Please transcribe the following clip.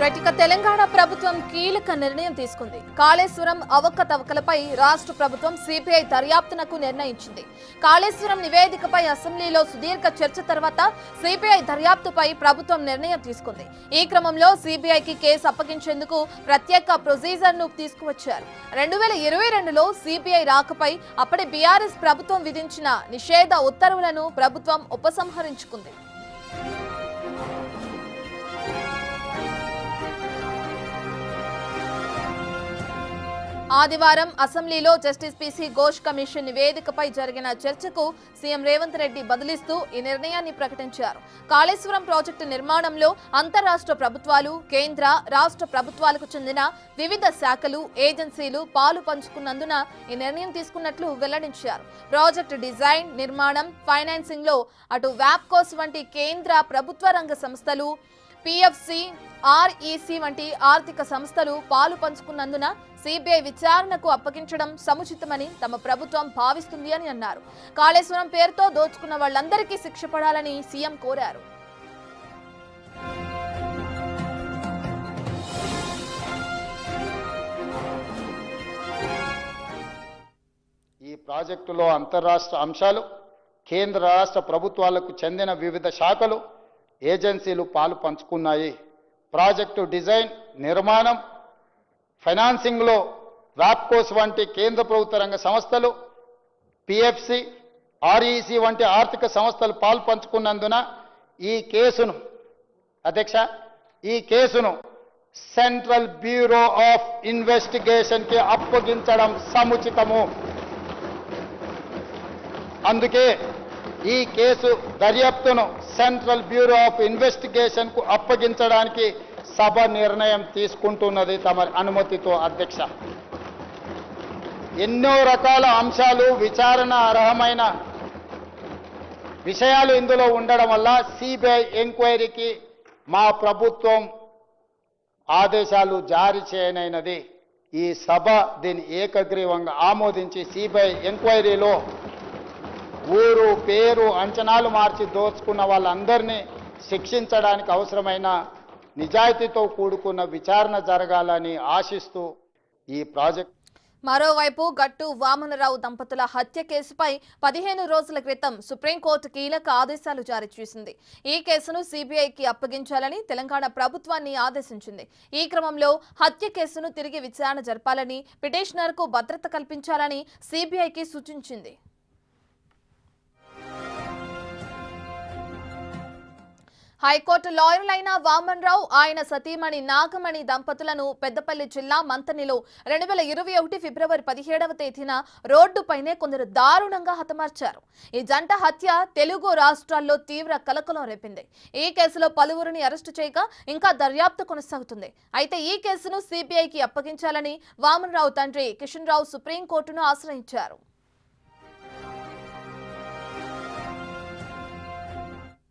ఇక తెలంగాణ ప్రభుత్వం కీలక నిర్ణయం తీసుకుంది. కాళేశ్వరం అవకతవకలపై రాష్ట్ర ప్రభుత్వం సిబిఐ దర్యాప్తునకు నిర్ణయించింది. కాళేశ్వరం నివేదికపై అసెంబ్లీలో సుదీర్ఘ చర్చ తర్వాత సిబిఐ దర్యాప్తుపై ప్రభుత్వం నిర్ణయం తీసుకుంది. ఈ క్రమంలో సిబిఐకి కేసు అప్పగించేందుకు ప్రత్యేక ప్రొసీజర్ను తీసుకువచ్చారు. 2022లో సిబిఐ రాకపై అప్పటి బీఆర్ఎస్ ప్రభుత్వం విధించిన నిషేధ ఉత్తర్వులను ప్రభుత్వం ఉపసంహరించుకుంది. ఆదివారం అసెంబ్లీలో జస్టిస్ పీసీ ఘోష్ కమిషన్ నివేదికపై జరిగిన చర్చకు సీఎం రేవంత్ రెడ్డి బదులిస్తూ ఈ నిర్ణయాన్ని ప్రకటించారు. కాళేశ్వరం ప్రాజెక్టు నిర్మాణంలో అంతర్రాష్ట్ర ప్రభుత్వాలు, కేంద్ర, రాష్ట్ర ప్రభుత్వాలకు చెందిన వివిధ శాఖలు, ఏజెన్సీలు పాలు పంచుకున్నందున ఈ నిర్ణయం తీసుకున్నట్లు వెల్లడించారు. ప్రాజెక్టు డిజైన్, నిర్మాణం, ఫైనాన్సింగ్ లో అటు వ్యాప్కోస్ వంటి కేంద్ర ప్రభుత్వ రంగ సంస్థలు, పిఎఫ్సి, ఆర్ఈసి వంటి ఆర్థిక సంస్థలు పాలు పంచుకున్నందున సిబిఐ విచారణకు అప్పగించడం సముచితమని తమ ప్రభుత్వం భావిస్తుంది అని అన్నారు. కాళేశ్వరం పేరుతో దోచుకున్న వాళ్లందరికీ శిక్ష పడాలని సీఎం కోరారు. ఈ ప్రాజెక్టులో అంతర్రాష్ట్ర అంశాలు, కేంద్ర రాష్ట్ర ప్రభుత్వాలకు చెందిన వివిధ శాఖలు, ఏజెన్సీలు పాలు పంచుకున్నాయి. ప్రాజెక్టు డిజైన్, నిర్మాణం, ఫైనాన్సింగ్లో వ్యాప్కోస్ వంటి కేంద్ర ప్రభుత్వ రంగ సంస్థలు, పిఎఫ్సి, ఆర్ఈసి వంటి ఆర్థిక సంస్థలు పాలు పంచుకున్నందున ఈ కేసును సెంట్రల్ బ్యూరో ఆఫ్ ఇన్వెస్టిగేషన్కి అప్పగించడం సముచితము. అందుకే ఈ కేసు దర్యాప్తును సెంట్రల్ బ్యూరో ఆఫ్ ఇన్వెస్టిగేషన్కు అప్పగించడానికి సభ నిర్ణయం తీసుకుంటున్నది తమ అనుమతితో. అధ్యక్ష, ఎన్నో రకాల అంశాలు, విచారణ అర్హమైన విషయాలు ఇందులో ఉండడం వల్ల సిబిఐ ఎంక్వైరీకి మా ప్రభుత్వం ఆదేశాలు జారీ చేయనైనది. ఈ సభ దీన్ని ఏకగ్రీవంగా ఆమోదించి సిబిఐ ఎంక్వైరీలో ఊరు, పేరు, అంచనాలు మార్చి దోచుకున్న వాళ్ళందరినీ శిక్షించడానికి అవసరమైన నిజాయితీతో కూడుకున్న విచారణ జరగాలని ఆశిస్తూ ఈ ప్రాజెక్ట్. మరోవైపు గట్టు వామనరావు దంపతుల హత్య కేసుపై 15 రోజుల క్రితం సుప్రీంకోర్టు కీలక ఆదేశాలు జారీ చేసింది. ఈ కేసును సిబిఐకి అప్పగించాలని తెలంగాణ ప్రభుత్వాన్ని ఆదేశించింది. ఈ క్రమంలో హత్య కేసును తిరిగి విచారణ జరపాలని, పిటిషనర్కు భద్రత కల్పించాలని సిబిఐకి సూచించింది. హైకోర్టు లాయర్లైన వామన్రావు, ఆయన సతీమణి నాగమణి దంపతులను పెద్దపల్లి జిల్లా మంతనిలో 2021 ఫిబ్రవరి 17వ తేదీన రోడ్డుపైనే కొందరు దారుణంగా హతమార్చారు. ఈ జంట హత్య తెలుగు రాష్ట్రాల్లో తీవ్ర కలకలం రేపింది. ఈ కేసులో పలువురిని అరెస్టు చేయగా ఇంకా దర్యాప్తు కొనసాగుతుంది. అయితే ఈ కేసును సిబిఐకి అప్పగించాలని వామన్రావు తండ్రి కిషన్ రావు సుప్రీంకోర్టును ఆశ్రయించారు.